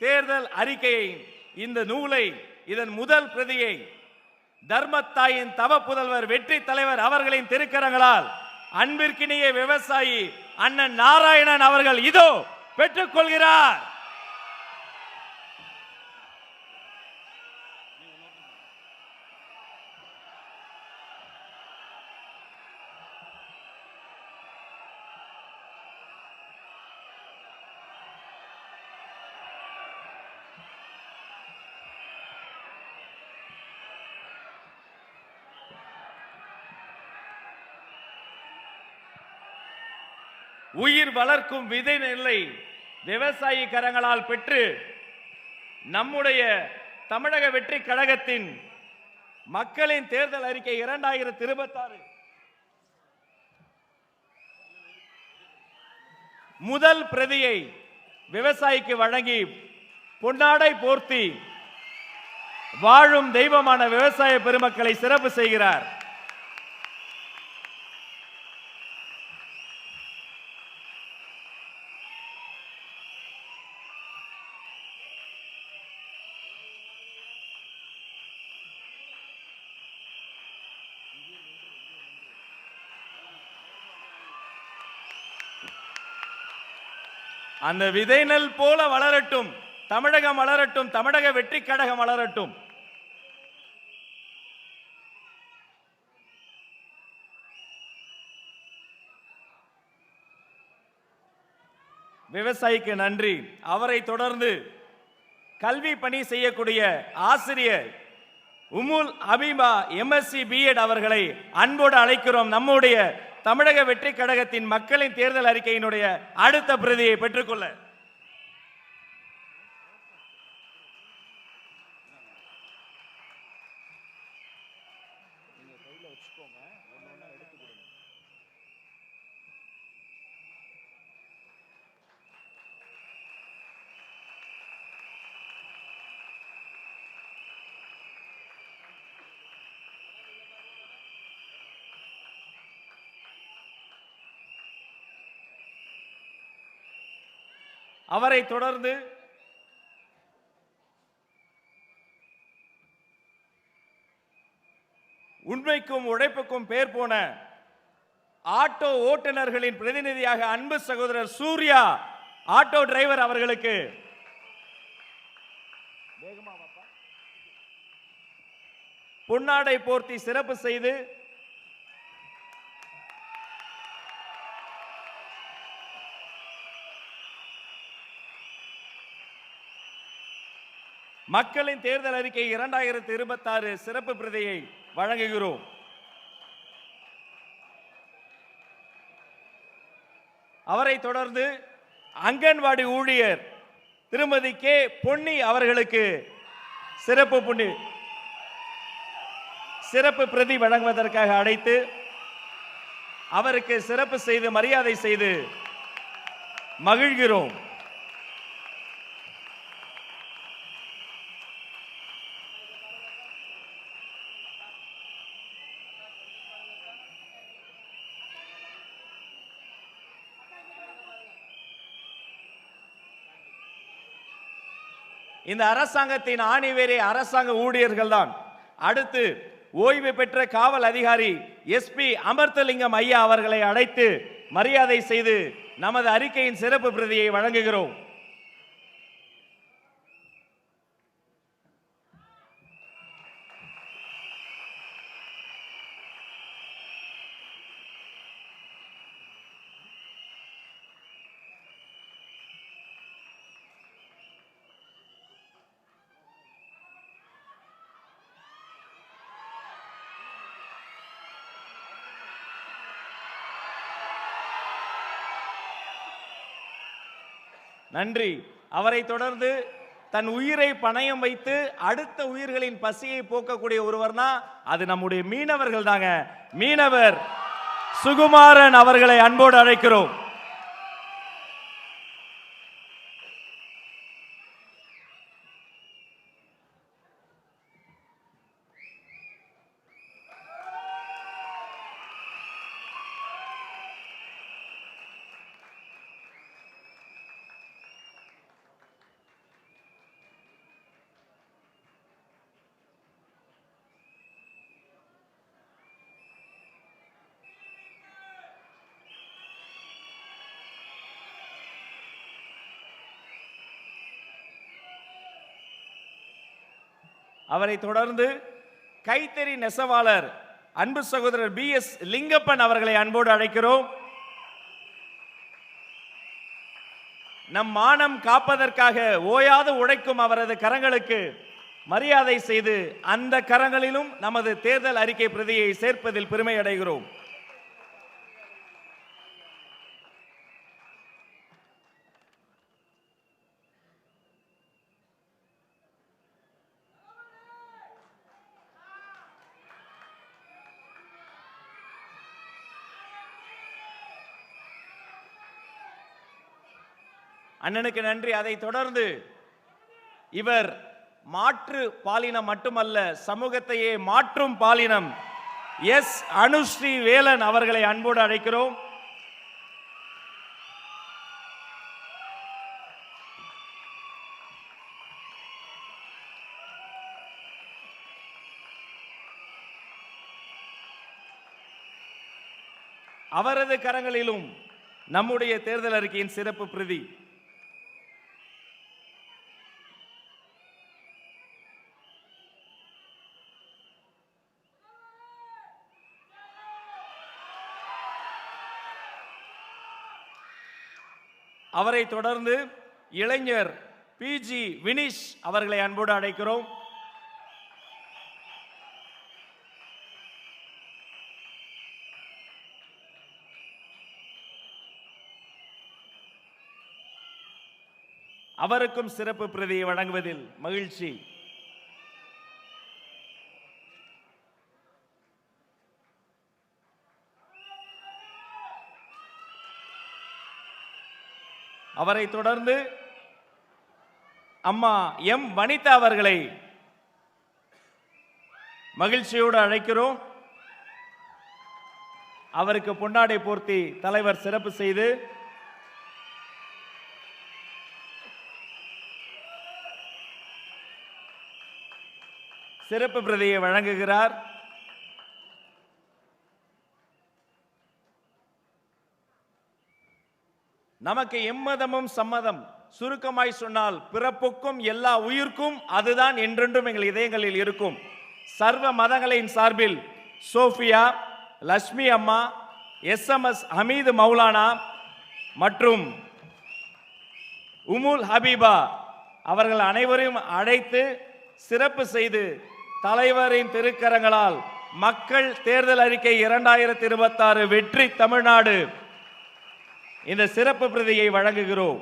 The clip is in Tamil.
தேர்தல் அறிக்கையை, இந்த நூலை, இதன் முதல் பிரதியை தர்மத்தாயின் தவ புதல்வர் வெற்றி தலைவர் அவர்களின் திருக்கரங்களால் அன்பிற்கினிய விவசாயி அண்ணன் நாராயணன் அவர்கள் இதோ பெற்றுக் கொள்கிறார். உயிர் வளர்க்கும் விதை நெல்லை விவசாயி கரங்களால் பெற்று நம்முடைய தமிழக வெற்றி கழகத்தின் மக்களின் தேர்தல் அறிக்கை 2026 முதல் பிரதியை விவசாயிக்கு வழங்கி பொன்னாடை போர்த்தி வாழும் தெய்வமான விவசாய பெருமக்களை சிறப்பு செய்கிறார். அந்த விதை நெல் போல வளரட்டும், தமிழகம் வளரட்டும், தமிழக வெற்றி கழகம் வளரட்டும். விவசாயிக்கு நன்றி. அவரை தொடர்ந்து கல்வி பணி செய்யக்கூடிய ஆசிரியர் உமுல் அபிமா எம்எஸ்சி பிஎட் அவர்களை அன்போடு அழைக்கிறோம். நம்முடைய தமிழக வெற்றி கழகத்தின் மக்களின் தேர்தல் அறிக்கையினுடைய அடுத்த பிரதியை பெற்றுக்கொள்ள. அவரை தொடர்ந்து உண்மைக்கும் உழைப்புக்கும் பேர் போன ஆட்டோ ஓட்டுநர்களின் பிரதிநிதியாக அன்பு சகோதரர் சூர்யா ஆட்டோ டிரைவர் அவர்களுக்கு பொன்னாடை போர்த்தி சிறப்பு செய்து மக்களின் தேர்தல் அறிக்கை 2026 சிறப்பு பிரதியை வழங்குகிறோம். அவரை தொடர்ந்து அங்கன்வாடி ஊழியர் திருமதி கே பொன்னி அவர்களுக்கு சிறப்பு பிரதி வழங்குவதற்காக அழைத்து அவருக்கு சிறப்பு செய்து மரியாதை செய்து மகிழ்கிறோம். இந்த அரசாங்கத்தின் ஆணிவேரே அரசாங்க ஊழியர்கள் தான். அடுத்து ஓய்வு பெற்ற காவல் அதிகாரி எஸ்பி அமர்த்தலிங்கம் ஐயா அவர்களை அழைத்து மரியாதை செய்து நமது அறிக்கையின் சிறப்பு பிரதியை வழங்குகிறோம். நன்றி. அவரை தொடர்ந்து தன் உயிரை பணயம் வைத்து அடுத்த உயிர்களின் பசியை போக்கக்கூடிய ஒருவர்னா அது நம்முடைய மீனவர்கள் தாங்க. மீனவர் சுகுமாரன் அவர்களை அன்போடு அழைக்கிறோம். அவரை தொடர்ந்து கைத்தறி நெசவாளர் அன்பு சகோதரர் BS லிங்கப்பன் அவர்களை அன்போடு அழைக்கிறோம். நம் மானம் காப்பதற்காக ஓயாது உழைக்கும் அவரது கரங்களுக்கு மரியாதை செய்து அந்த கரங்களிலும் நமது தேர்தல் அறிக்கை பிரதியை சேர்ப்பதில் பெருமை அடைகிறோம். அண்ணனுக்கு நன்றி. அதை தொடர்ந்து இவர் மாற்று பாலினம் மட்டுமல்ல, சமூகத்தையே மாற்றும் பாலினம் எஸ் அனுஸ்ரீ வேலன் அவர்களை அன்போடு அழைக்கிறோம். அவரது கரங்களிலும் நம்முடைய தேர்தல் அறிக்கையின் சிறப்பு பிரதி. அவரை தொடர்ந்து இளைஞர் PG வினிஷ் அவர்களை அன்போடு அழைக்கிறோம். அவருக்கும் சிறப்பு பிரதியை வழங்குவதில் மகிழ்ச்சி. அவரை தொடர்ந்து அம்மா M வனிதா அவர்களை மகிழ்ச்சியோடு அழைக்கிறோம். அவருக்கு பொன்னாடை போர்த்தி தலைவர் சிறப்பு செய்து சிறப்பு பிரதியை வழங்குகிறார். நமக்கு எம்மதமும் சம்மதம், சுருக்கமாய் சொன்னால் பிறப்புக்கும் எல்லா உயிர்க்கும் அதுதான் என்றென்றும் எங்கள் இதயங்களில் இருக்கும். சர்வ மதங்களின் சார்பில் சோஃபியா, லட்சுமி அம்மா, SMS ஹமீது மௌலானா மற்றும் உமுல் ஹபீபா அவர்கள் அனைவரையும் அழைத்து சிறப்பு செய்து தலைவரின் திருக்கரங்களால் மக்கள் தேர்தல் அறிக்கை 2026 வெற்றி தமிழ்நாடு இந்த சிறப்பு பிரதியை வழங்குகிறோம்.